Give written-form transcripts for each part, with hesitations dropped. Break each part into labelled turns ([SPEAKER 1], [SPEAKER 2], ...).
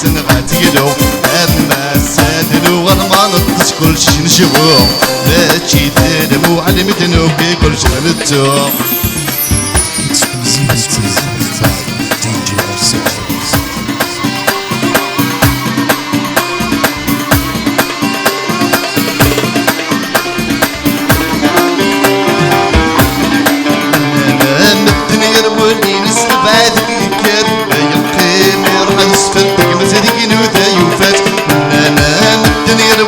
[SPEAKER 1] يسنغاتيلو أما السادلو غرما نطس كل شي نشوفو لا تشي تلمو على مدنو كي كل شي غلطو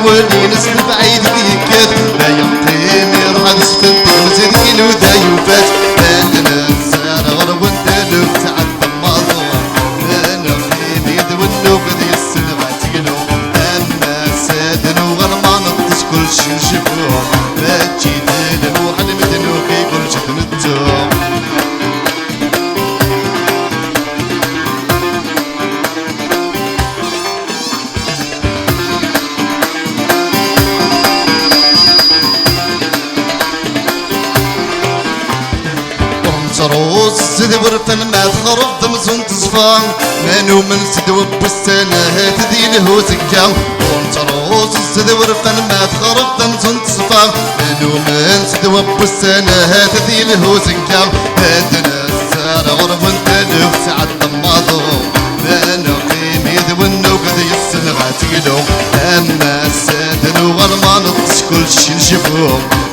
[SPEAKER 1] ولي نسل بعيد كيكات لا يقيم يرعى نسفل مزيدين وذا يوفات انا السارة غرب وانتلو تعد الماضوع انا قيم يد والنوب ذي السنة عتيلو اما سادن وغرما نطش كل شي نشوفوه ما تجي تلمو على مدنو كي كل شي تنتو روس زدور فما تخرب ضمزون تصفى مانو من سدوب بالسنة هتدي له زكا وانت روس زدور فما تخرب ضمزون تصفى مانو من سدوب بالسنة هتدي له زكا هدنا السارة غرب وانت له سعد الماضو مانو قيم يد والنوق ذي السنة غاتيلو اما السادن وغرما نطش كل شي نشوفو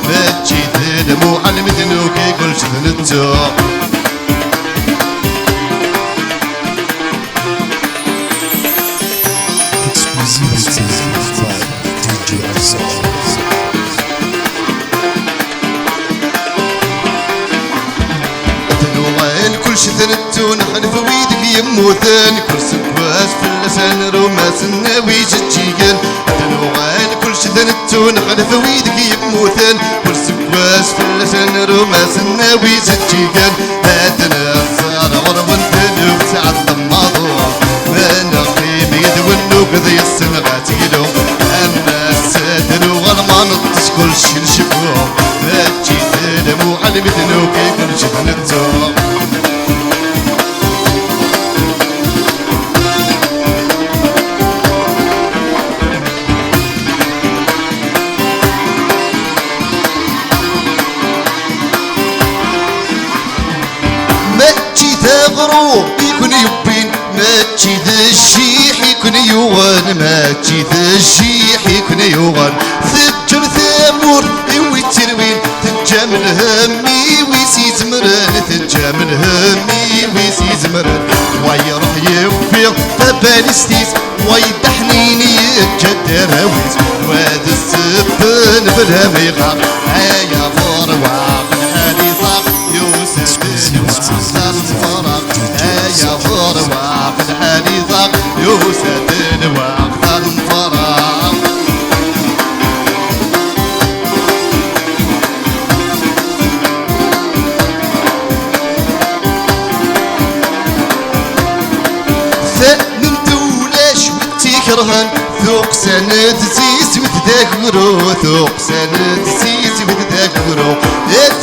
[SPEAKER 1] ما تجي تلمو على مدنو كي كل شي تنتو كل شي ثنتو نخلف ويدك يموتن كل سكواس في اللسان روماس الناوي جتشيكن تنوغان كل شي ثنتو نخلف ويدك يموتن كل سكواس في اللسان روماس الناوي جتشيكن هاتنا الزارة غرب وانتلو ساعة الماضوع ما نقيم يد والنوق ذي السنة غاتيلو اما السادن وغرما نطس كل شي نشوفوه ما تجي تلمو على مدنو كي كل شي تنتو غروب يكون يبين ما تجي ذا الشيح يكون يوغن ما تجي ذا الشيح يكون يوغن ثجر ثامور يوي تروين تجامل همي ويسيز مران تجامل همي ويسيز مران ويروح يوفيق فبالستيس ويدحنين يتجدر هويس وهذا السبان بلا ما يغار هيا فروع هاني صاق يوسف يا فروع في الحالي ضاق يوسف الوقت الفراغ ثمن دولاش وتكرهن ذوق سنة زيس وتذاكرو ذوق سنة زيس وتذاكرو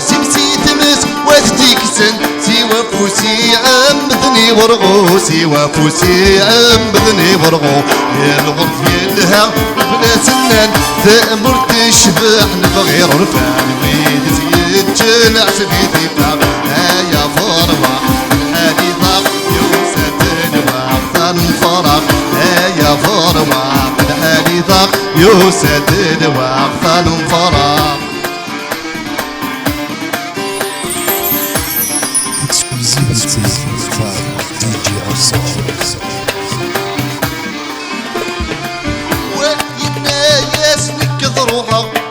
[SPEAKER 1] تمسي تمس وتتكسن سوى فوسي عم بذني ورغو سوى فوسي عم بذني ورغو يا الغرف يلها بلا سنان تأمر تشبع نبغي رفع الميد يتجلع سبيتي فعب يا فروع الحالي ضاق يوسف الوقت الفراغ يا فروع الحالي ضاق يوسف الوقت الفراغ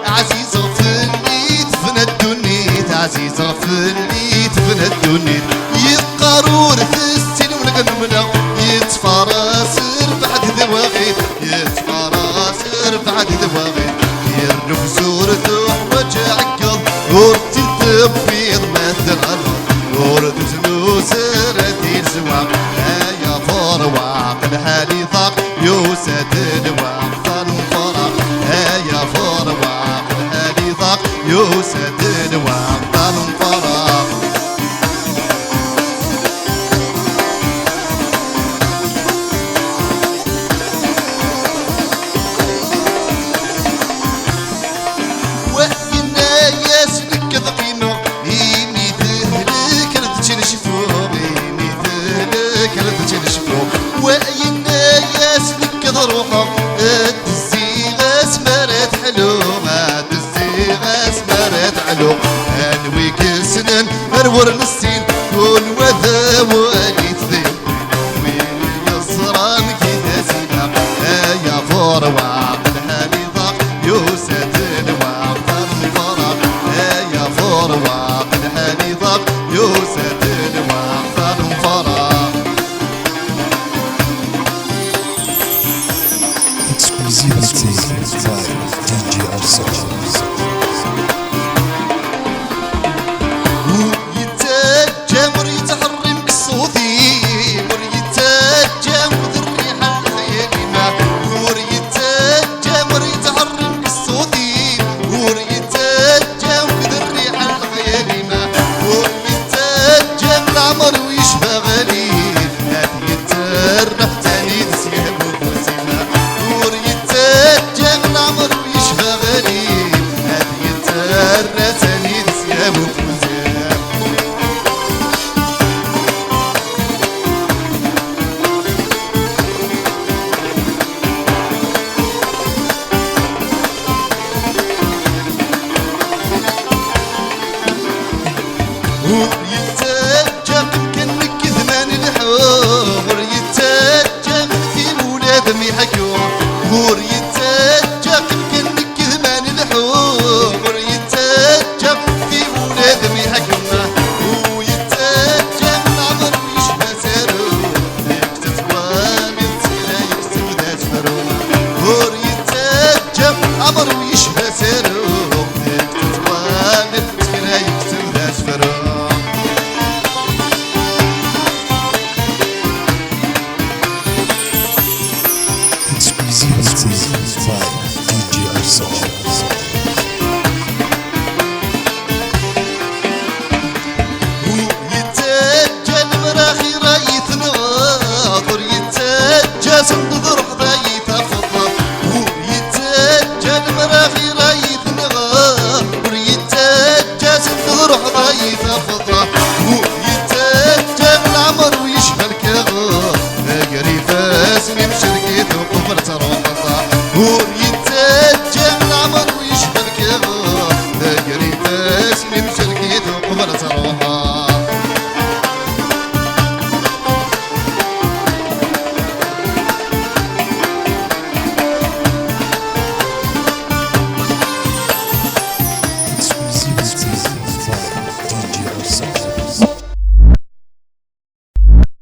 [SPEAKER 1] عزيزة في الليت فن الدنيت عزيزة في الليت فن الدنيت يتقارور في السن ونقنمنا يتفراسر بعد ذواغيت يتفراسر بعد ذواغيت يرنف زورته وجع عقل ورتي تبيض مثل الأرض ورد زنو سردي الزواق يا فروع الحالي ضاق يوسد الوقت الفراغ يا فروع الحالي ضاق يوسد الوقت الفراغ فرحة الزيغة مرات حلومة الزيغة مرات علو انوي كسنن مرور للسين كل وذا والي تذيب ويصران كذا سيبا يا فروع الهالي ضاق يوسف الوعطر الفرح يا فروع الهالي ضاق يوسف الوعطر الفرح
[SPEAKER 2] Exclusivity by DJ Arsenal.
[SPEAKER 1] يتجمر يتحرم بالصوتي مر يتجمر الريحة الخيالي ما مر يتجمر يتحرم بالصوتي مر يتجمر الريحة الخيالي ما مر يتجمر العمر ويشبه غالي هذه يترف تاني تسيب وفوتيما مر يتجمر العمر ويشبه غالي هذه يترف تاني تسيب وفوتيما يتجم كأنك كذمان الحور يتجم في ولادهم يحكوا هور يتجم كأنك كذمان الحور يتجم في ولادهم يحكوا ويتجم العمر ويشبه سارو يكتب وامن تيلا يكتب ذات فرو هور يتجم عمر ويشبه سارو يكتب وامن تيلا يكتب ذات فرو
[SPEAKER 2] Exclusivity by DJ Arsenal.
[SPEAKER 1] يتجا المراخي رايت ناظر يتجا صندوق